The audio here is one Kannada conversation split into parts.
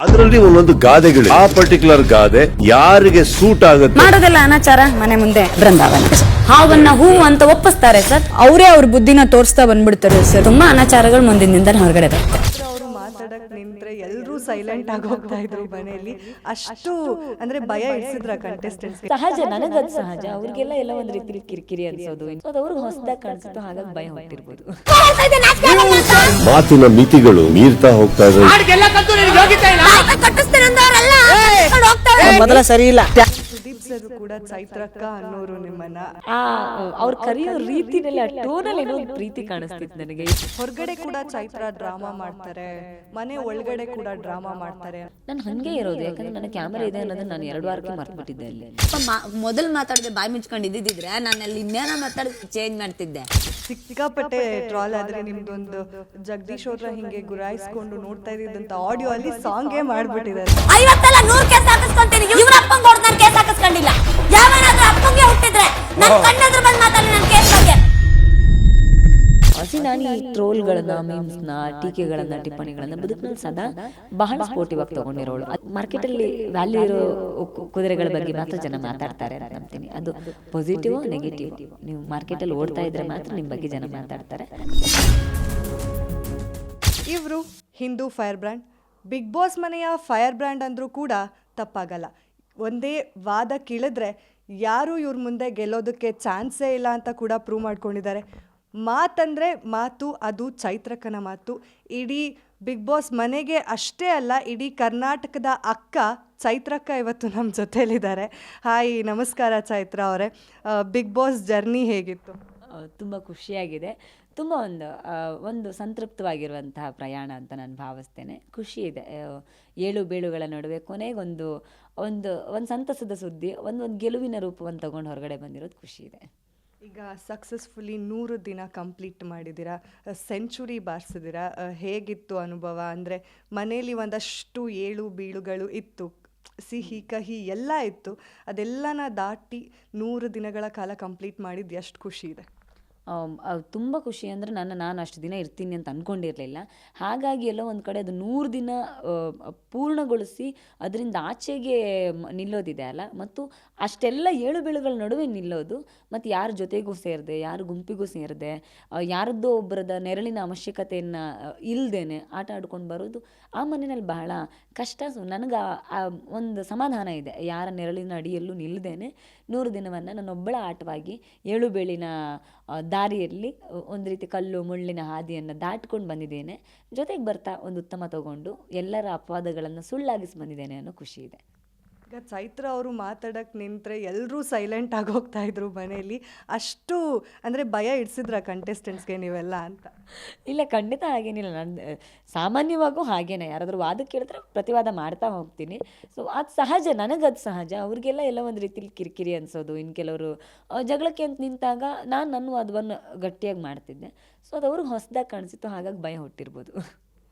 ಅದರಲ್ಲಿ ಒಂದೊಂದು ಗಾದೆಗಳು, ಆ ಪರ್ಟಿಕ್ಯುಲರ್ ಗಾದೆ ಯಾರಿಗೆ ಸೂಟ್ ಆಗುತ್ತೆ. ಮಾಡೋದೆಲ್ಲ ಅನಾಚಾರ ಮನೆ ಮುಂದೆ ಬೃಂದಾವನ. ಹಾವನ್ನ ಹೂ ಅಂತ ಒಪ್ಪಿಸ್ತಾರೆ ಸರ್, ಅವರೇ ಅವ್ರ ಬುದ್ಧಿನ ತೋರಿಸ್ತಾ ಬಂದ್ಬಿಡ್ತಾರೆ ಸರ್. ತುಂಬಾ ಅನಾಚಾರಗಳು ಮುಂದಿನಿಂದ ಹೊರಗಡೆ ಬರುತ್ತೆ. ಅವರು ಮಾತಾಡಕ್ ನಿಂತ್ರೆ ಎಲ್ಲರೂ ಸೈಲೆಂಟ್ ಆಗಿ ಹೋಗ್ತಾ ಇದ್ರು ಮನೆಯಲ್ಲಿ. ಅಷ್ಟು ಅಂದ್ರೆ ಭಯ ಇಡ್ಸಿದ್ರ ಕಂಟೆಸ್ಟೆಂಟ್ಸ್. ಸಹಜ, ನನಗದು ಸಹಜ. ಅವ್ರಿಗೆಲ್ಲ ಎಲ್ಲ ಒಂದ್ ರೀತಿ ಕಿರಿಕಿರಿ ಅನ್ಸೋದು, ಅದು ಅವ್ರಿಗೆ ಹೊಸದಾಗಿ ಕಾಣಿಸುತ್ತೋ, ಹಾಗಾಗಿ ಭಯ ಹೊಟ್ಟಿರ್ಬೋದು. ಮಾತಿನ ಮಿತಿಗಳು ಮೀರ್ತಾ ಹೋಗ್ತಾ ಇದ್ದಾರೆ. ಮೊದಲ ಸರಿ ಇಲ್ಲ. ಸುದೀಪ್ ಸರ್ ಕೂಡ ಚೈತ್ರಕ್ಕ ಅನ್ನೋರು ನಿಮ್ಮನ್ನ ಅವ್ರು ಕರೆಯೋ ರೀತಿನಲ್ಲಿ, ಆ ಟೋನಲ್ಲಿ ಏನೋ ಒಂದು ಪ್ರೀತಿ ಕಾಣಿಸ್ತಿತ್ತು ನನಗೆ. ಹೊರಗಡೆ ಕೂಡ ಚೈತ್ರ ಡ್ರಾಮಾ ಮಾಡ್ತಾರೆ, ಮನೆ ಒಳಗಡೆ ಕೂಡ ಡ್ರಾಮಾ ಮಾಡ್ತಾರೆ. ನಾನು ಹಂಗೆ ಇರೋದು, ಯಾಕಂದ್ರೆ ನನ್ನ ಕ್ಯಾಮರಾ ಇದೆ ಅನ್ನೋದನ್ನ ನಾನು 2 ವಾರಕ್ಕೆ ಮರ್ತ್ಬಿಟ್ಟಿದ್ದೆ. ಅಲ್ಲಿ ಮೊದಲು ಮಾತಾಡದೆ ಬಾಯಿ ಮುಚ್ಕೊಂಡಿದ್ದಿದ್ರೆ ನಾನು ಅಲ್ಲಿ ಇನ್ನೇನ ಮಾತಾಡಿ ಚೇಂಜ್ ಮಾಡ್ತಿದ್ದೆ. ಸಿಕ್ಕಾಪಟ್ಟೆ ಟ್ರಾಲ್ ಆದ್ರೆ ನಿಮ್ದೊಂದು ಜಗದೀಶ್ ಅವ್ರ ಹಿಂಗೆ ಗುರಾಯಿಸ್ಕೊಂಡು ನೋಡ್ತಾ ಇದ್ದಂತ ಆಡಿಯೋ ಅಲ್ಲಿ ಸಾಂಗೇ ಮಾಡ್ಬಿಟ್ಟಿದ್ದಾರೆ. 50-100 ಕೇಸ್ ಹಾಕಿಸ್ಕೊಂತೀನಿ. ಇವ್ರ ಅಪ್ಪಂಗೆ ಹೊಡೆದು ನಾನು ಕೇಸ್ ಹಾಕಿಸ್ಕೊಂಡಿಲ್ಲ. ಯಾವನಾದ್ರೂ ಅಪ್ಪಂಗೆ ಹುಟ್ಟಿದ್ರೆ ನನ್ನ ಕಣ್ಣೆದುರು ಬಂದು ಮಾತಾಡಿ ನನ್ನ ಕೇಸ್ ಬಗ್ಗೆ. ನಾನು ಈ ಟ್ರೋಲ್ಗಳನ್ನ, ಮೀಮ್ಸ್ನ, ಟೀಕೆಗಳನ್ನ, ಟಿಪ್ಪಣಿಗಳನ್ನ ಬದುಕಿನಲ್ಲಿ ಸದಾ ಬಹಳ ಸ್ಪೋರ್ಟಿವ್ ಆಗಿ ತಗೊಂಡಿರೋಳು. ಮಾರ್ಕೆಟ್ ಅಲ್ಲಿ ವ್ಯಾಲ್ಯೂ ಇರೋ ಕುದುರೆಗಳ ಬಗ್ಗೆ ಮಾತ್ರ ಜನ ಮಾತಾಡ್ತಾರೆ ಅಂತ ನಂಬ್ತೀನಿ. ಅದು ಪಾಸಿಟಿವ್ ನೆಗೆಟಿವ್. ನೀವು ಮಾರ್ಕೆಟ್ ಅಲ್ಲಿ ಓಡ್ತಾ ಇದ್ರೆ ಮಾತ್ರ ನಿಮ್ ಬಗ್ಗೆ ಜನ ಮಾತಾಡ್ತಾರೆ. ಇವರು Hindu fire brand, Bigg Boss ಮನೆಯ ಫೈರ್ ಬ್ರ್ಯಾಂಡ್ ಅಂದ್ರೂ ಕೂಡ ತಪ್ಪಾಗಲ್ಲ. ಒಂದೇ ವಾದ ಕೀಳಿದ್ರೆ ಯಾರು ಇವ್ರ ಮುಂದೆ ಗೆಲ್ಲೋದಕ್ಕೆ ಚಾನ್ಸೇ ಇಲ್ಲ ಅಂತ ಕೂಡ ಪ್ರೂವ್ ಮಾಡ್ಕೊಂಡಿದ್ದಾರೆ. ಮಾತಂದರೆ ಮಾತು, ಅದು ಚೈತ್ರಕ್ಕನ ಮಾತು. ಇಡೀ ಬಿಗ್ ಬಾಸ್ ಮನೆಗೆ ಅಷ್ಟೇ ಅಲ್ಲ, ಇಡೀ ಕರ್ನಾಟಕದ ಅಕ್ಕ ಚೈತ್ರಕ್ಕ ಇವತ್ತು ನಮ್ಮ ಜೊತೆಲಿದ್ದಾರೆ. ಹಾಯ್, ನಮಸ್ಕಾರ ಚೈತ್ರ ಅವರೇ. ಬಿಗ್ ಬಾಸ್ ಜರ್ನಿ ಹೇಗಿತ್ತು? ತುಂಬ ಖುಷಿಯಾಗಿದೆ. ತುಂಬ ಒಂದು ಸಂತೃಪ್ತವಾಗಿರುವಂತಹ ಪ್ರಯಾಣ ಅಂತ ನಾನು ಭಾವಿಸ್ತೇನೆ. ಖುಷಿ ಇದೆ. ಏಳು ಬೀಳುಗಳ ನಡುವೆ ಕೊನೆಗೆ ಒಂದು ಸಂತಸದ ಸುದ್ದಿ, ಒಂದು ಗೆಲುವಿನ ರೂಪವನ್ನು ತಗೊಂಡು ಹೊರಗಡೆ ಬಂದಿರೋದು ಖುಷಿ ಇದೆ. ಈಗ ಸಕ್ಸಸ್ಫುಲಿ 100 ದಿನ ಕಂಪ್ಲೀಟ್ ಮಾಡಿದ್ದೀರಾ, ಸೆಂಚುರಿ ಬಾರಿಸಿದ್ದೀರಾ. ಹೇಗಿತ್ತು ಅನುಭವ? ಅಂದರೆ ಮನೇಲಿ ಒಂದಷ್ಟು ಏಳು ಬೀಳುಗಳು ಇತ್ತು, ಸಿಹಿ ಕಹಿ ಎಲ್ಲ ಇತ್ತು. ಅದೆಲ್ಲನ ದಾಟಿ 100 ದಿನಗಳ ಕಾಲ ಕಂಪ್ಲೀಟ್ ಮಾಡಿದ್ದು ಎಷ್ಟು ಖುಷಿ ಇದೆ? ತುಂಬ ಖುಷಿ. ಅಂದರೆ ನಾನು ಅಷ್ಟು ದಿನ ಇರ್ತೀನಿ ಅಂತ ಅಂದ್ಕೊಂಡಿರಲಿಲ್ಲ. ಹಾಗಾಗಿ ಎಲ್ಲೋ ಒಂದು ಕಡೆ ಅದು 100 ದಿನ ಪೂರ್ಣಗೊಳಿಸಿ ಅದರಿಂದ ಆಚೆಗೆ ನಿಲ್ಲೋದಿದೆ ಅಲ್ಲ, ಮತ್ತು ಅಷ್ಟೆಲ್ಲ ಏಳು ಬೀಳುಗಳ ನಡುವೆ ನಿಲ್ಲೋದು, ಮತ್ತು ಯಾರ ಜೊತೆಗೂ ಸೇರದೆ, ಯಾರ ಗುಂಪಿಗೂ ಸೇರದೆ, ಯಾರದ್ದೋ ಒಬ್ಬರದ ನೆರಳಿನ ಅವಶ್ಯಕತೆಯನ್ನು ಇಲ್ಲದೇನೆ ಆಟ ಆಡ್ಕೊಂಡು ಬರೋದು ಆ ಮನೆಯಲ್ಲಿ ಬಹಳ ಕಷ್ಟ. ನನಗೆ ಒಂದು ಸಮಾಧಾನ ಇದೆ, ಯಾರ ನೆರಳಿನ ಅಡಿಯಲ್ಲೂ ನಿಲ್ಲದೇನೆ 100 ದಿನವನ್ನು ನನ್ನೊಬ್ಬಳ ಆಟವಾಗಿ ಏಳು ಬೀಳಿನ ದಾರಿಯಲ್ಲಿ ಒಂದು ರೀತಿ ಕಲ್ಲು ಮುಳ್ಳಿನ ಹಾದಿಯನ್ನು ದಾಟ್ಕೊಂಡು ಬಂದಿದ್ದೇನೆ. ಜೊತೆಗೆ ಬರ್ತಾ ಒಂದು ಉತ್ತಮ ತಗೊಂಡು ಎಲ್ಲರ ಅಪವಾದಗಳನ್ನು ಸುಳ್ಳಾಗಿಸಿ ಬಂದಿದ್ದೇನೆ ಅನ್ನೋ ಖುಷಿ ಇದೆ. ಈಗ ಚೈತ್ರ ಅವರು ಮಾತಾಡಕ್ಕೆ ನಿಂತರೆ ಎಲ್ಲರೂ ಸೈಲೆಂಟ್ ಆಗಿ ಹೋಗ್ತಾ ಇದ್ರು ಮನೆಯಲ್ಲಿ. ಅಷ್ಟು ಅಂದರೆ ಭಯ ಇಡ್ಸಿದ್ರ ಕಂಟೆಸ್ಟೆಂಟ್ಸ್ಗೆ ನೀವೆಲ್ಲ ಅಂತ? ಇಲ್ಲ, ಖಂಡಿತ ಹಾಗೇನಿಲ್ಲ. ನಾನು ಸಾಮಾನ್ಯವಾಗೂ ಹಾಗೇನೆ, ಯಾರಾದರೂ ವಾದ ಕೇಳಿದ್ರೆ ಪ್ರತಿವಾದ ಮಾಡ್ತಾ ಹೋಗ್ತೀನಿ. ಸೊ ಅದು ಸಹಜ, ನನಗದು ಸಹಜ. ಅವ್ರಿಗೆಲ್ಲ ಎಲ್ಲ ಒಂದು ರೀತಿಲಿ ಕಿರಿಕಿರಿ ಅನಿಸೋದು. ಇನ್ನು ಕೆಲವರು ಜಗಳಕ್ಕೆ ಅಂತ ನಿಂತಾಗ ನನ್ನ ವಾದವನ್ನು ಗಟ್ಟಿಯಾಗಿ ಮಾಡ್ತಿದ್ದೆ. ಸೊ ಅದು ಅವ್ರಿಗೆ ಹೊಸದಾಗಿ ಕಾಣಿಸಿತ್ತು, ಹಾಗಾಗಿ ಭಯ ಹುಟ್ಟಿರ್ಬೋದು.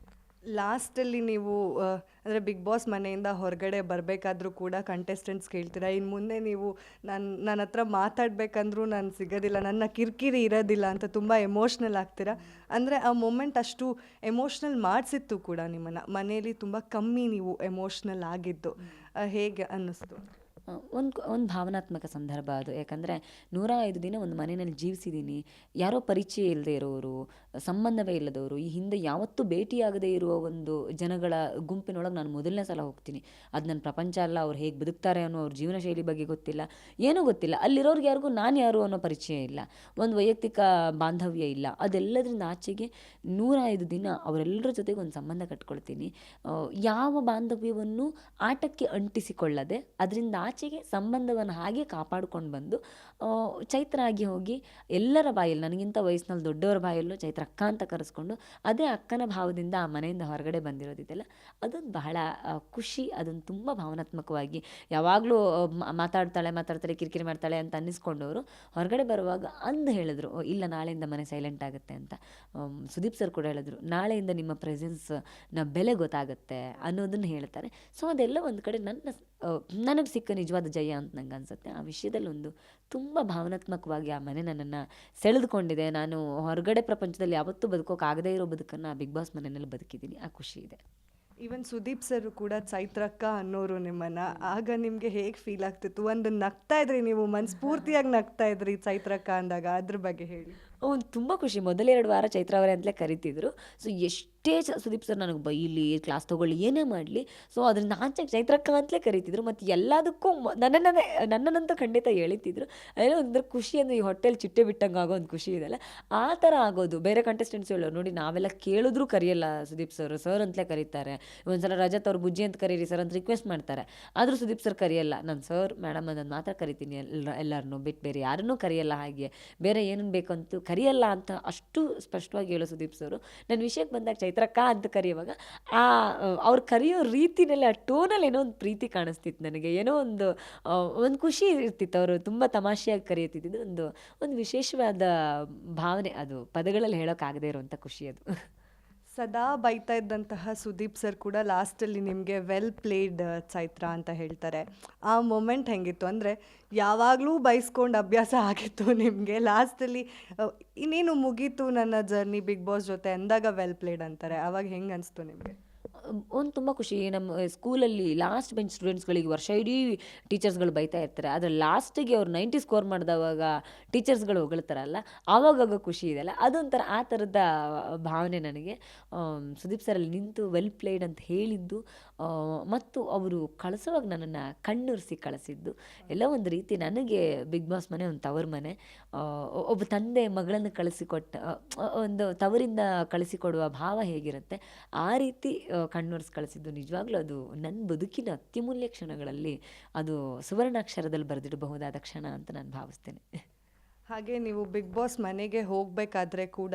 ಲಾಸ್ಟಲ್ಲಿ ನೀವು ಅಂದರೆ ಬಿಗ್ ಬಾಸ್ ಮನೆಯಿಂದ ಹೊರಗಡೆ ಬರಬೇಕಾದ್ರೂ ಕೂಡ ಕಂಟೆಸ್ಟೆಂಟ್ಸ್ ಕೇಳ್ತೀರಾ, ಇನ್ನು ಮುಂದೆ ನೀವು ನನ್ನ ಹತ್ರ ಮಾತಾಡಬೇಕಂದ್ರೂ ನಾನು ಸಿಗೋದಿಲ್ಲ, ನನ್ನ ಕಿರಿಕಿರಿ ಇರೋದಿಲ್ಲ ಅಂತ ತುಂಬ ಎಮೋಷ್ನಲ್ ಆಗ್ತೀರಾ. ಅಂದರೆ ಆ ಮೊಮೆಂಟ್ ಅಷ್ಟು ಎಮೋಷ್ನಲ್ ಮಾಡಿಸಿತ್ತು ಕೂಡ ನಿಮ್ಮನ್ನು. ಮನೆಯಲ್ಲಿ ತುಂಬ ಕಮ್ಮಿ ನೀವು ಎಮೋಷ್ನಲ್ ಆಗಿದ್ದು. ಹೇಗೆ ಅನ್ನಿಸ್ತು? ಒಂದು ಭಾವನಾತ್ಮಕ ಸಂದರ್ಭ ಅದು. ಯಾಕಂದರೆ 105 ದಿನ ಒಂದು ಮನೆಯಲ್ಲಿ ಜೀವಿಸಿದ್ದೀನಿ. ಯಾರೋ ಪರಿಚಯ ಇಲ್ಲದೆ ಇರೋರು, ಸಂಬಂಧವೇ ಇಲ್ಲದವರು, ಈ ಹಿಂದೆ ಯಾವತ್ತೂ ಭೇಟಿಯಾಗದೇ ಇರುವ ಒಂದು ಜನಗಳ ಗುಂಪಿನೊಳಗೆ ನಾನು ಮೊದಲನೇ ಸಲ ಹೋಗ್ತೀನಿ. ಅದು ನನ್ನ ಪ್ರಪಂಚ ಅಲ್ಲ. ಅವ್ರು ಹೇಗೆ ಬದುಕ್ತಾರೆ ಅನ್ನೋ ಅವ್ರ ಜೀವನ ಶೈಲಿ ಬಗ್ಗೆ ಗೊತ್ತಿಲ್ಲ, ಏನೂ ಗೊತ್ತಿಲ್ಲ. ಅಲ್ಲಿರೋರ್ಗೆ ಯಾರಿಗೂ ನಾನು ಯಾರು ಅನ್ನೋ ಪರಿಚಯ ಇಲ್ಲ, ಒಂದು ವೈಯಕ್ತಿಕ ಬಾಂಧವ್ಯ ಇಲ್ಲ. ಅದೆಲ್ಲದರಿಂದ ಆಚೆಗೆ 105 ದಿನ ಅವರೆಲ್ಲರ ಜೊತೆಗೆ ಒಂದು ಸಂಬಂಧ ಕಟ್ಕೊಳ್ತೀನಿ. ಯಾವ ಬಾಂಧವ್ಯವನ್ನು ಆಟಕ್ಕೆ ಅಂಟಿಸಿಕೊಳ್ಳದೆ ಅದರಿಂದ ಆಚೆಗೆ ಸಂಬಂಧವನ್ನು ಹಾಗೆ ಕಾಪಾಡ್ಕೊಂಡು ಬಂದು ಚೈತ್ರ ಆಗಿ ಹೋಗಿ ಎಲ್ಲರ ಬಾಯಲ್ಲಿ, ನನಗಿಂತ ವಯಸ್ಸಿನಲ್ಲಿ ದೊಡ್ಡವರ ಬಾಯಲ್ಲೂ ಚೈತ್ರ ಅಕ್ಕ ಅಂತ ಕರೆಸ್ಕೊಂಡು ಅದೇ ಅಕ್ಕನ ಭಾವದಿಂದ ಆ ಮನೆಯಿಂದ ಹೊರಗಡೆ ಬಂದಿರೋದಿದೆಯಲ್ಲ, ಅದೊಂದು ಬಹಳ ಖುಷಿ. ಅದನ್ನು ತುಂಬ ಭಾವನಾತ್ಮಕವಾಗಿ ಯಾವಾಗಲೂ ಮಾತಾಡ್ತಾಳೆ ಕಿರಿಕಿರಿ ಮಾಡ್ತಾಳೆ ಅಂತ ಅನ್ನಿಸ್ಕೊಂಡವರು ಹೊರಗಡೆ ಬರುವಾಗ ಹೇಳಿದ್ರು, ಇಲ್ಲ ನಾಳೆಯಿಂದ ಮನೆ ಸೈಲೆಂಟ್ ಆಗುತ್ತೆ ಅಂತ. ಸುದೀಪ್ ಸರ್ ಕೂಡ ಹೇಳಿದ್ರು, ನಾಳೆಯಿಂದ ನಿಮ್ಮ ಪ್ರೆಸೆನ್ಸ್ನ ಬೆಲೆ ಗೊತ್ತಾಗುತ್ತೆ ಅನ್ನೋದನ್ನು ಹೇಳ್ತಾರೆ. ಸೊ ಅದೆಲ್ಲ ಒಂದು ಕಡೆ ನನಗೆ ಸಿಕ್ಕ ನಿಜವಾದ ಜಯ ಅಂತ ನಂಗೆ ಅನಿಸುತ್ತೆ. ಆ ವಿಷಯದಲ್ಲಿ ತುಂಬ ಭಾವನಾತ್ಮಕವಾಗಿ ಆ ಮನೆ ನನ್ನನ್ನು ಸೆಳೆದುಕೊಂಡಿದೆ. ನಾನು ಹೊರಗಡೆ ಪ್ರಪಂಚದಲ್ಲಿ ಯಾವತ್ತೂ ಬದುಕೋಕ್ಕಾಗದೇ ಇರೋ ಬದುಕನ್ನು ಬಿಗ್ ಬಾಸ್ ಮನೆಯಲ್ಲಿ ಬದುಕಿದ್ದೀನಿ. ಆ ಖುಷಿ ಇದೆ. ಈವನ್ ಸುದೀಪ್ ಸರ್ ಕೂಡ ಚೈತ್ರಕ್ಕ ಅನ್ನೋರು ನಿಮ್ಮನ್ನ. ಆಗ ನಿಮಗೆ ಹೇಗೆ ಫೀಲ್ ಆಗ್ತಿತ್ತು? ಒಂದು ನಗ್ತಾ ಇದ್ರಿ ನೀವು, ಮನಸ್ಫೂರ್ತಿಯಾಗಿ ನಗ್ತಾ ಇದ್ರಿ ಚೈತ್ರಕ್ಕ ಅಂದಾಗ, ಅದ್ರ ಬಗ್ಗೆ ಹೇಳಿ. ಅವ್ನು ತುಂಬ ಖುಷಿ. ಮೊದಲೇ 2 ವಾರ ಚೈತ್ರ ಅವರೇ ಅಂತಲೇ ಕರಿತಿದ್ರು. ಸೊ ಎಷ್ಟೇ ಸುದೀಪ್ ಸರ್ ನನಗೆ ಬೈಲಿ, ಕ್ಲಾಸ್ ತೊಗೊಳ್ಳಿ, ಏನೇ ಮಾಡಲಿ, ಸೊ ಅದ್ರಿಂದ ಆಚೆ ಚೈತ್ರಕ್ಕ ಅಂತಲೇ ಕರಿತಿದ್ರು. ಮತ್ತು ಎಲ್ಲದಕ್ಕೂ ನನ್ನನ್ನಂತೂ ಖಂಡಿತ ಎಳಿತಿದ್ರು. ಏನೋ ಒಂಥರ ಖುಷಿ ಅಂದರೆ ಈ ಹೊಟ್ಟೆಲಿ ಚಿಟ್ಟೆ ಬಿಟ್ಟಂಗೆ ಆಗೋ ಒಂದು ಖುಷಿ ಇದೆಯಲ್ಲ, ಆ ಥರ ಆಗೋದು. ಬೇರೆ ಕಂಟೆಸ್ಟೆಂಟ್ಸ್ ಹೇಳೋರು ನೋಡಿ, ನಾವೆಲ್ಲ ಕೇಳಿದ್ರೂ ಕರೆಯಲ್ಲ ಸುದೀಪ್ ಸರ್ ಅಂತಲೇ ಕರೀತಾರೆ. ಒಂದ್ಸಲ ರಜತ್ ಅವ್ರು ಬುಜ್ಜಿ ಅಂತ ಕರೀರಿ ಸರ್ ಅಂತ ರಿಕ್ವೆಸ್ಟ್ ಮಾಡ್ತಾರೆ, ಆದರೂ ಸುದೀಪ್ ಸರ್ ಕರೆಯಲ್ಲ. ನಾನು ಸರ್ ಮೇಡಮ್ ಅದನ್ನು ಮಾತ್ರ ಕರಿತೀನಿ, ಎಲ್ಲರನ್ನೂ ಬಿಟ್ಟು ಬೇರೆ ಯಾರನ್ನೂ ಕರೆಯಲ್ಲ, ಹಾಗೆ ಬೇರೆ ಏನನ್ನು ಬೇಕಂತೂ ಕರೆಯಲ್ಲ ಅಂತ ಅಷ್ಟು ಸ್ಪಷ್ಟವಾಗಿ ಹೇಳೋ ಸುದೀಪ್ ಸರು. ನನ್ನ ವಿಷಯಕ್ಕೆ ಬಂದಾಗ ಚೈತ್ರಕ್ಕ ಅಂತ ಕರೆಯುವಾಗ ಅವ್ರು ಕರೆಯೋ ರೀತಿನಲ್ಲಿ, ಆ ಟೋನಲ್ಲಿ ಏನೋ ಒಂದು ಪ್ರೀತಿ ಕಾಣಿಸ್ತಿತ್ತು ನನಗೆ, ಏನೋ ಒಂದು ಖುಷಿ ಇರ್ತಿತ್ತು. ಅವರು ತುಂಬ ತಮಾಷೆಯಾಗಿ ಕರೆಯುತ್ತಿದ್ದು ಒಂದು ವಿಶೇಷವಾದ ಭಾವನೆ, ಅದು ಪದಗಳಲ್ಲಿ ಹೇಳೋಕ್ಕಾಗದೇ ಇರುವಂಥ ಖುಷಿ ಅದು. ಸದಾ ಬೈತಾ ಇದ್ದಂತಹ ಸುದೀಪ್ ಸರ್ ಕೂಡ ಲಾಸ್ಟಲ್ಲಿ ನಿಮಗೆ ವೆಲ್ ಪ್ಲೇಡ್ ಚೈತ್ರ ಅಂತ ಹೇಳ್ತಾರೆ. ಆ ಮೊಮೆಂಟ್ ಹೆಂಗಿತ್ತು? ಅಂದರೆ ಯಾವಾಗಲೂ ಬೈಸ್ಕೊಂಡು ಅಭ್ಯಾಸ ಆಗಿತ್ತು ನಿಮಗೆ, ಲಾಸ್ಟಲ್ಲಿ ಇನ್ನೇನು ಮುಗೀತು ನನ್ನ ಜರ್ನಿ ಬಿಗ್ ಬಾಸ್ ಜೊತೆ ಅಂದಾಗ ವೆಲ್ ಪ್ಲೇಡ್ ಅಂತಾರೆ. ಆವಾಗ ಹೆಂಗೆ ಅನಿಸ್ತು ನಿಮಗೆ? ಒಂದು ತುಂಬ ಖುಷಿ. ನಮ್ಮ ಸ್ಕೂಲಲ್ಲಿ ಲಾಸ್ಟ್ ಬೆಂಚ್ ಸ್ಟೂಡೆಂಟ್ಸ್ಗಳಿಗೆ ವರ್ಷ ಇಡೀ ಟೀಚರ್ಸ್ಗಳು ಬೈತಾ ಇರ್ತಾರೆ, ಆದರೆ ಲಾಸ್ಟಿಗೆ ಅವ್ರು 90 ಸ್ಕೋರ್ ಮಾಡಿದವಾಗ ಟೀಚರ್ಸ್ಗಳು ಹೊಗಳ್ತಾರಲ್ಲ, ಆವಾಗ ಖುಷಿ ಇದೆಯಲ್ಲ, ಅದೊಂಥರ ಆ ಥರದ ಭಾವನೆ ನನಗೆ. ಸುದೀಪ್ ಸರಲ್ಲಿ ನಿಂತು ವೆಲ್ ಪ್ಲೇಡ್ ಅಂತ ಹೇಳಿದ್ದು, ಮತ್ತು ಅವರು ಕಳಿಸೋವಾಗ ನನ್ನನ್ನು ಕಣ್ಣುರಿಸಿ ಕಳಿಸಿದ್ದು ಎಲ್ಲ ಒಂದು ರೀತಿ ನನಗೆ ಬಿಗ್ ಬಾಸ್ ಮನೆ ಒಂದು ತವರು ಮನೆ. ಒಬ್ಬ ತಂದೆ ಮಗಳನ್ನು ಕಳಿಸಿಕೊಟ್ಟ ಒಂದು ತವರಿಂದ ಕಳಿಸಿಕೊಡುವ ಭಾವ ಹೇಗಿರುತ್ತೆ, ಆ ರೀತಿ ಕಣ್ಣುರಿಸಿ ಕಳಿಸಿದ್ದು ನಿಜವಾಗ್ಲೂ ಅದು ನನ್ನ ಬದುಕಿನ ಅತ್ಯಮೂಲ್ಯ ಕ್ಷಣಗಳಲ್ಲಿ ಅದು ಸುವರ್ಣಾಕ್ಷರದಲ್ಲಿ ಬರೆದಿಡಬಹುದಾದ ಕ್ಷಣ ಅಂತ ನಾನು ಭಾವಿಸ್ತೇನೆ. ಹಾಗೆ ನೀವು ಬಿಗ್ ಬಾಸ್ ಮನೆಗೆ ಹೋಗಬೇಕಾದ್ರೆ ಕೂಡ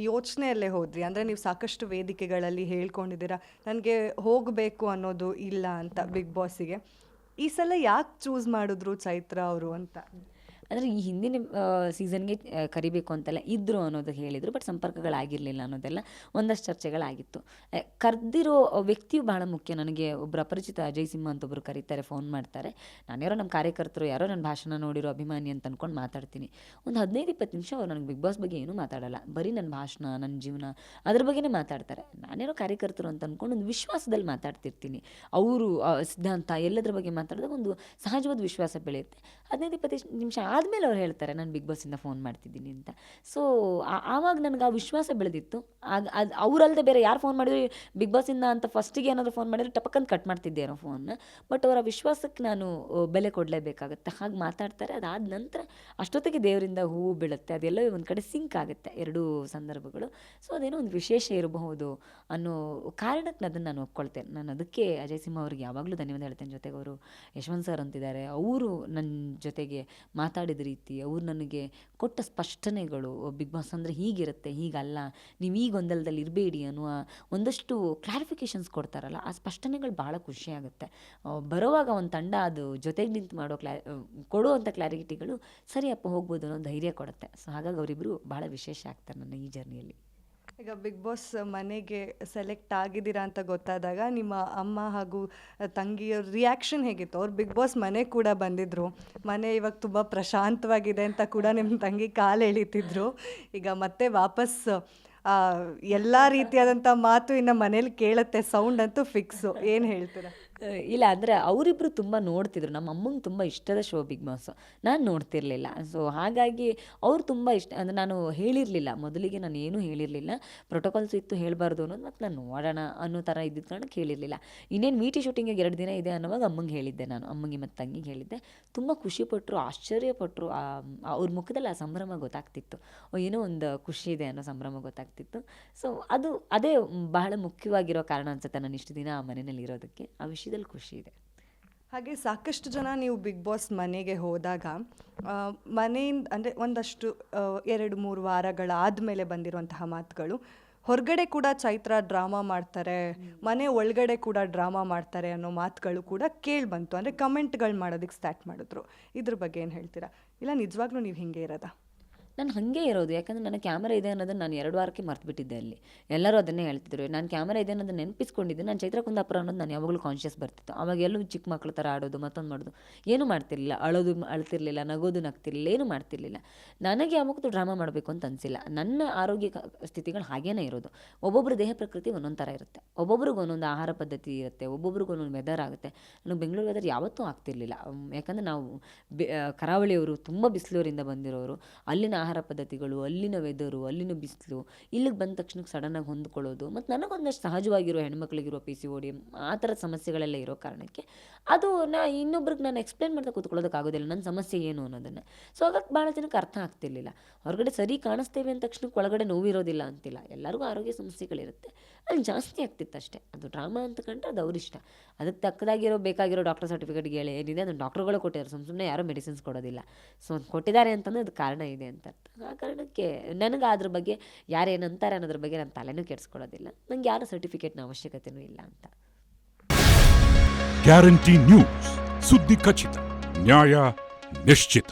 ಯೋಚನೆಯಲ್ಲೇ ಹೋದ್ರಿ, ಅಂದರೆ ನೀವು ಸಾಕಷ್ಟು ವೇದಿಕೆಗಳಲ್ಲಿ ಹೇಳ್ಕೊಂಡಿದ್ದೀರಾ ನನಗೆ ಹೋಗಬೇಕು ಅನ್ನೋದು ಇಲ್ಲ ಅಂತ ಬಿಗ್ ಬಾಸಿಗೆ. ಈ ಸಲ ಯಾಕೆ ಚೂಸ್ ಮಾಡಿದ್ರು ಚೈತ್ರ ಅವರು ಅಂತ? ಅಂದರೆ ಈ ಹಿಂದಿನ ಸೀಸನ್ಗೆ ಕರಿಬೇಕು ಅಂತೆಲ್ಲ ಇದ್ದರು ಅನ್ನೋದು ಹೇಳಿದರು, ಬಟ್ ಸಂಪರ್ಕಗಳಾಗಿರಲಿಲ್ಲ ಅನ್ನೋದೆಲ್ಲ ಒಂದಷ್ಟು ಚರ್ಚೆಗಳಾಗಿತ್ತು. ಕರೆದಿರೋ ವ್ಯಕ್ತಿಯು ಬಹಳ ಮುಖ್ಯ. ನನಗೆ ಒಬ್ಬರು ಅಪರಿಚಿತ ಅಜಯ್ ಸಿಂಹ ಅಂತ ಒಬ್ಬರು ಕರೀತಾರೆ, ಫೋನ್ ಮಾಡ್ತಾರೆ. ನಾನು ಯಾರೋ ನಮ್ಮ ಕಾರ್ಯಕರ್ತರು, ಯಾರೋ ನನ್ನ ಭಾಷಣ ನೋಡಿರೋ ಅಭಿಮಾನಿ ಅಂತ ಅಂದ್ಕೊಂಡು ಮಾತಾಡ್ತೀನಿ. ಒಂದು 15-20 ನಿಮಿಷ ಅವ್ರು ನನಗೆ ಬಿಗ್ ಬಾಸ್ ಬಗ್ಗೆ ಏನೂ ಮಾತಾಡಲ್ಲ, ಬರೀ ನನ್ನ ಭಾಷಣ, ನನ್ನ ಜೀವನ ಅದ್ರ ಬಗ್ಗೆನೇ ಮಾತಾಡ್ತಾರೆ. ನಾನೇನೋ ಕಾರ್ಯಕರ್ತರು ಅಂತ ಅಂದ್ಕೊಂಡು ಒಂದು ವಿಶ್ವಾಸದಲ್ಲಿ ಮಾತಾಡ್ತಿರ್ತೀನಿ. ಅವರು ಸಿದ್ಧಾಂತ ಎಲ್ಲದ್ರ ಬಗ್ಗೆ ಮಾತಾಡಿದಾಗ ಒಂದು ಸಹಜವಾದ ವಿಶ್ವಾಸ ಬೆಳೆಯುತ್ತೆ. 15-20 ನಿಮಿಷ ಆದಮೇಲೆ ಅವ್ರು ಹೇಳ್ತಾರೆ ನಾನು ಬಿಗ್ ಬಾಸಿಂದ ಫೋನ್ ಮಾಡ್ತಿದ್ದೀನಿ ಅಂತ. ಸೊ ಆವಾಗ ನನಗೆ ಆ ವಿಶ್ವಾಸ ಬೆಳೆದಿತ್ತು. ಅದು ಅವರಲ್ಲದೆ ಬೇರೆ ಯಾರು ಫೋನ್ ಮಾಡಿದ್ರು ಬಿಗ್ ಬಾಸಿಂದ ಅಂತ ಫಸ್ಟಿಗೆ ಏನಾದರೂ ಫೋನ್ ಮಾಡಿದ್ರೆ ಟಪಕ್ಕಂತ ಕಟ್ ಮಾಡ್ತಿದ್ದೆ ಏನೋ ಫೋನ್ನ. ಬಟ್ ಅವರ ವಿಶ್ವಾಸಕ್ಕೆ ನಾನು ಬೆಲೆ ಕೊಡಲೇಬೇಕಾಗುತ್ತೆ. ಹಾಗೆ ಮಾತಾಡ್ತಾರೆ. ಅದಾದ ನಂತರ ಅಷ್ಟೊತ್ತಿಗೆ ದೇವರಿಂದ ಹೂವು ಬೀಳುತ್ತೆ, ಅದೆಲ್ಲೋ ಒಂದು ಕಡೆ ಸಿಂಕ್ ಆಗುತ್ತೆ ಎರಡೂ ಸಂದರ್ಭಗಳು. ಸೊ ಅದೇನೋ ಒಂದು ವಿಶೇಷ ಇರಬಹುದು ಅನ್ನೋ ಕಾರಣಕ್ಕೆ ಅದನ್ನು ನಾನು ಒಪ್ಕೊಳ್ತೇನೆ. ನಾನು ಅದಕ್ಕೆ ಅಜಯ್ ಸಿಂಹ ಅವ್ರಿಗೆ ಯಾವಾಗಲೂ ಧನ್ಯವಾದ ಹೇಳ್ತೇನೆ. ಜೊತೆಗೆ ಅವರು ಯಶವಂತ್ ಸರ್ ಅಂತಿದ್ದಾರೆ, ಅವರು ನನ್ನ ಜೊತೆಗೆ ಮಾತಾಡಿದ ರೀತಿ, ಅವ್ರು ನನಗೆ ಕೊಟ್ಟ ಸ್ಪಷ್ಟನೆಗಳು, ಬಿಗ್ ಬಾಸ್ ಅಂದರೆ ಹೀಗಿರುತ್ತೆ, ಹೀಗಲ್ಲ, ನೀವು ಈ ಗೊಂದಲದಲ್ಲಿ ಇರಬೇಡಿ ಅನ್ನುವ ಒಂದಷ್ಟು ಕ್ಲಾರಿಫಿಕೇಷನ್ಸ್ ಕೊಡ್ತಾರಲ್ಲ, ಆ ಸ್ಪಷ್ಟನೆಗಳು ಭಾಳ ಖುಷಿಯಾಗುತ್ತೆ. ಬರೋವಾಗ ಒಂದು ತಂಡ ಅದು ಜೊತೆಗೆ ನಿಂತು ಮಾಡೋ ಕೊಡುವಂಥ ಕ್ಲಾರಿಟಿಗಳು ಸರಿಯಪ್ಪ ಹೋಗ್ಬೋದು ಅನ್ನೋ ಧೈರ್ಯ ಕೊಡುತ್ತೆ. ಸೊ ಹಾಗಾಗಿ ಅವರಿಬ್ಬರು ಭಾಳ ವಿಶೇಷ ಆಗ್ತಾರೆ ನನ್ನ ಈ ಜರ್ನಿಯಲ್ಲಿ. ಈಗ ಬಿಗ್ ಬಾಸ್ ಮನೆಗೆ ಸೆಲೆಕ್ಟ್ ಆಗಿದ್ದೀರಾ ಅಂತ ಗೊತ್ತಾದಾಗ ನಿಮ್ಮ ಅಮ್ಮ ಹಾಗೂ ತಂಗಿಯವ್ರ ರಿಯಾಕ್ಷನ್ ಹೇಗಿತ್ತು? ಅವ್ರು ಬಿಗ್ ಬಾಸ್ ಮನೆ ಕೂಡ ಬಂದಿದ್ದರು, ಮನೆ ಇವಾಗ ತುಂಬ ಪ್ರಶಾಂತವಾಗಿದೆ ಅಂತ ಕೂಡ ನಿಮ್ಮ ತಂಗಿ ಕಾಲು ಎಳಿತಿದ್ರು. ಈಗ ಮತ್ತೆ ವಾಪಸ್ ಎಲ್ಲ ರೀತಿಯಾದಂಥ ಮಾತು ಇನ್ನು ಮನೇಲಿ ಕೇಳುತ್ತೆ, ಸೌಂಡ್ ಅಂತೂ ಫಿಕ್ಸು. ಏನು ಹೇಳ್ತೀರಾ? ಇಲ್ಲ, ಅಂದರೆ ಅವರಿಬ್ಬರು ತುಂಬ ನೋಡ್ತಿದ್ರು. ನಮ್ಮ ಅಮ್ಮಂಗೆ ತುಂಬ ಇಷ್ಟದ ಶೋ ಬಿಗ್ ಬಾಸ್, ನಾನು ನೋಡ್ತಿರ್ಲಿಲ್ಲ. ಸೊ ಹಾಗಾಗಿ ಅವ್ರು ತುಂಬ ಇಷ್ಟ. ಅಂದರೆ ನಾನು ಹೇಳಿರಲಿಲ್ಲ, ಮೊದಲಿಗೆ ನಾನು ಏನೂ ಹೇಳಿರಲಿಲ್ಲ, ಪ್ರೋಟೋಕಾಲ್ಸ್ ಇತ್ತು ಹೇಳಬಾರ್ದು ಅನ್ನೋದು, ಮತ್ತು ನಾನು ನೋಡೋಣ ಅನ್ನೋ ಥರ ಇದ್ದಿದ್ದ ಕಾರಣಕ್ಕೆ ಹೇಳಿರಲಿಲ್ಲ. ಇನ್ನೇನು ಮೀಟಿ ಶೂಟಿಂಗಿಗೆ 2 ದಿನ ಇದೆ ಅನ್ನೋವಾಗ ಅಮ್ಮಂಗೆ ಹೇಳಿದ್ದೆ, ನಾನು ಅಮ್ಮಂಗೆ ಮತ್ತು ತಂಗಿಗೆ ಹೇಳಿದ್ದೆ. ತುಂಬ ಖುಷಿಪಟ್ಟರು, ಆಶ್ಚರ್ಯಪಟ್ಟರು. ಅವ್ರ ಮುಖದಲ್ಲಿ ಆ ಸಂಭ್ರಮ ಗೊತ್ತಾಗ್ತಿತ್ತು, ಏನೋ ಒಂದು ಖುಷಿ ಇದೆ ಅನ್ನೋ ಸಂಭ್ರಮ ಗೊತ್ತಾಗ್ತಿತ್ತು. ಸೊ ಅದೇ ಬಹಳ ಮುಖ್ಯವಾಗಿರೋ ಕಾರಣ ಅನ್ಸುತ್ತೆ ನಾನು ಇಷ್ಟು ದಿನ ಆ ಮನೆಯಲ್ಲಿ ಇರೋದಕ್ಕೆ. ಆ ವಿಷಯದಲ್ಲಿ ಖುಷಿ ಇದೆ. ಹಾಗೆ ಸಾಕಷ್ಟು ಜನ ನೀವು ಬಿಗ್ ಬಾಸ್ ಮನೆಗೆ ಹೋದಾಗ ಮನೆಯಿಂದ ಅಂದರೆ ಒಂದಷ್ಟು 2-3 ವಾರಗಳಾದಮೇಲೆ ಬಂದಿರುವಂತಹ ಮಾತುಗಳು, ಹೊರಗಡೆ ಕೂಡ ಚೈತ್ರ ಡ್ರಾಮಾ ಮಾಡ್ತಾರೆ, ಮನೆ ಒಳಗಡೆ ಕೂಡ ಡ್ರಾಮಾ ಮಾಡ್ತಾರೆ ಅನ್ನೋ ಮಾತುಗಳು ಕೂಡ ಕೇಳಿಬಂತು. ಅಂದರೆ ಕಮೆಂಟ್ಗಳು ಮಾಡೋದಕ್ಕೆ ಸ್ಟಾರ್ಟ್ ಮಾಡಿದ್ರು. ಇದ್ರ ಬಗ್ಗೆ ಏನು ಹೇಳ್ತೀರಾ? ಇಲ್ಲ ನಿಜವಾಗ್ಲೂ ನೀವು ಹಿಂಗೆ ಇರೋದಾ? ನಾನು ಹಾಗೆ ಇರೋದು. ಯಾಕಂದರೆ ನನ್ನ ಕ್ಯಾಮರಾ ಇದೆ ಅನ್ನೋದನ್ನು ನಾನು 2 ವಾರಕ್ಕೆ ಮರ್ತುಬಿಟ್ಟಿದ್ದೆ. ಅಲ್ಲಿ ಎಲ್ಲರೂ ಅದನ್ನೇ ಹೇಳ್ತಿದ್ರು. ನಾನು ಕ್ಯಾಮರಾ ಇದೆ ಅನ್ನೋದನ್ನ ನೆನಪಿಸ್ಕೊಂಡಿದ್ದೆ. ನಾನು ಚೈತ್ರ ಕುಂದಾಪುರ ಅನ್ನೋದು ನಾನು ಯಾವಾಗಲೂ ಕಾನ್ಷಿಯಸ್ ಬರ್ತಿತ್ತು. ಆವಾಗ ಎಲ್ಲೂ ಚಿಕ್ಕ ಮಕ್ಳ ಥರ ಆಡೋದು, ಮತ್ತೊಂದು ಮಾಡೋದು ಏನೂ ಮಾಡ್ತಿರ್ಲಿಲ್ಲ. ಅಳ್ತಿರ್ಲಿಲ್ಲ, ನಗೋದು ನಗ್ತಿರ್ಲಿಲ್ಲ, ಏನೂ ಮಾಡ್ತಿರ್ಲಿಲ್ಲ. ನನಗೆ ಯಾವತ್ತೂ ಡ್ರಾಮಾ ಮಾಡಬೇಕು ಅಂತ ಅನಿಸಿಲ್ಲ. ನನ್ನ ಆರೋಗ್ಯ ಸ್ಥಿತಿಗಳು ಹಾಗೇನೇ ಇರೋದು. ಒಬ್ಬೊಬ್ಬರ ದೇಹ ಪ್ರಕೃತಿ ಒಂದೊಂದು ಥರ ಇರುತ್ತೆ. ಒಬ್ಬೊಬ್ರಿಗೆ ಒಂದೊಂದು ಆಹಾರ ಪದ್ಧತಿ ಇರುತ್ತೆ, ಒಬ್ಬೊಬ್ರಿಗೆ ಒಂದೊಂದು ವೆದರ್ ಆಗುತ್ತೆ. ನನಗೆ ಬೆಂಗಳೂರು ವೆದರ್ ಯಾವತ್ತೂ ಆಗ್ತಿರ್ಲಿಲ್ಲ. ಯಾಕಂದರೆ ನಾವು ಕರಾವಳಿಯವರು, ತುಂಬ ಬಿಸಿಲೂರಿಂದ ಬಂದಿರೋರು. ಅಲ್ಲಿನ ಆಹಾರ ಪದ್ಧತಿಗಳು, ಅಲ್ಲಿನ ವೆದರು, ಅಲ್ಲಿನ ಬಿಸಿಲು, ಇಲ್ಲಿಗೆ ಬಂದ ತಕ್ಷಣಕ್ಕೆ ಸಡನ್ನಾಗಿ ಹೊಂದ್ಕೊಳ್ಳೋದು, ಮತ್ತು ನನಗೊಂದಷ್ಟು ಸಹಜವಾಗಿರೋ ಹೆಣ್ಮಕ್ಳಿಗಿರೋ PCOD ಆ ಥರದ ಸಮಸ್ಯೆಗಳೆಲ್ಲ ಇರೋ ಕಾರಣಕ್ಕೆ ಅದು ಇನ್ನೊಬ್ರಿಗೆ ನಾನು ಎಕ್ಸ್ಪ್ಲೇನ್ ಮಾಡ್ತಾ ಕೂತ್ಕೊಳ್ಳೋದಕ್ಕಾಗೋದಿಲ್ಲ ನನ್ನ ಸಮಸ್ಯೆ ಏನು ಅನ್ನೋದನ್ನು. ಸೊ ಹಾಗಾಗಿ ಭಾಳ ಜನಕ್ಕೆ ಅರ್ಥ ಆಗ್ತಿರ್ಲಿಲ್ಲ. ಹೊರಗಡೆ ಸರಿ ಕಾಣಿಸ್ತೇವೆ ಅಂದ ತಕ್ಷಣಕ್ಕೆ ಒಳಗಡೆ ನೋವಿರೋದಿಲ್ಲ ಅಂತಿಲ್ಲ. ಎಲ್ಲರಿಗೂ ಆರೋಗ್ಯ ಸಮಸ್ಯೆಗಳಿರುತ್ತೆ, ಅಲ್ಲಿ ಜಾಸ್ತಿ ಆಗ್ತಿತ್ತು ಅಷ್ಟೇ. ಅದು ಡ್ರಾಮಾ ಅಂತ ಕಂಡ್ರೆ ಅದು ಅವ್ರಿಷ್ಟ. ಅದಕ್ಕೆ ತಕ್ಕದಾಗಿರೋ ಬೇಕಾಗಿರೋ ಡಾಕ್ಟರ್ ಸರ್ಟಿಫಿಕೇಟ್ಗೆ ಹೇಳಿ ಏನಿದೆ ಅದನ್ನು ಡಾಕ್ಟ್ರುಗಳು ಕೊಟ್ಟಿದ್ದಾರೆ. ಸುಮ್ಮನೆ ಯಾರೋ ಮೆಡಿಸಿನ್ಸ್ ಕೊಡೋದಿಲ್ಲ. ಸೊ ಅದು ಕೊಟ್ಟಿದ್ದಾರೆ ಅಂತಂದರೆ ಅದು ಕಾರಣ ಇದೆ ಅಂತ ಅರ್ಥ. ಆ ಕಾರಣಕ್ಕೆ ನನಗೆ ಅದ್ರ ಬಗ್ಗೆ ಯಾರೇನಂತಾರೆ ಅನ್ನೋದ್ರ ಬಗ್ಗೆ ನಾನು ತಲೆನೂ ಕೆಡಿಸ್ಕೊಳ್ಳೋದಿಲ್ಲ. ನಂಗೆ ಯಾರ ಸರ್ಟಿಫಿಕೇಟ್ನ ಅವಶ್ಯಕತೆಯೂ ಇಲ್ಲ ಅಂತ. ಗ್ಯಾರಂಟಿ ನ್ಯೂಸ್, ಸುದ್ದಿ ಖಚಿತ, ನ್ಯಾಯ ನಿಶ್ಚಿತ.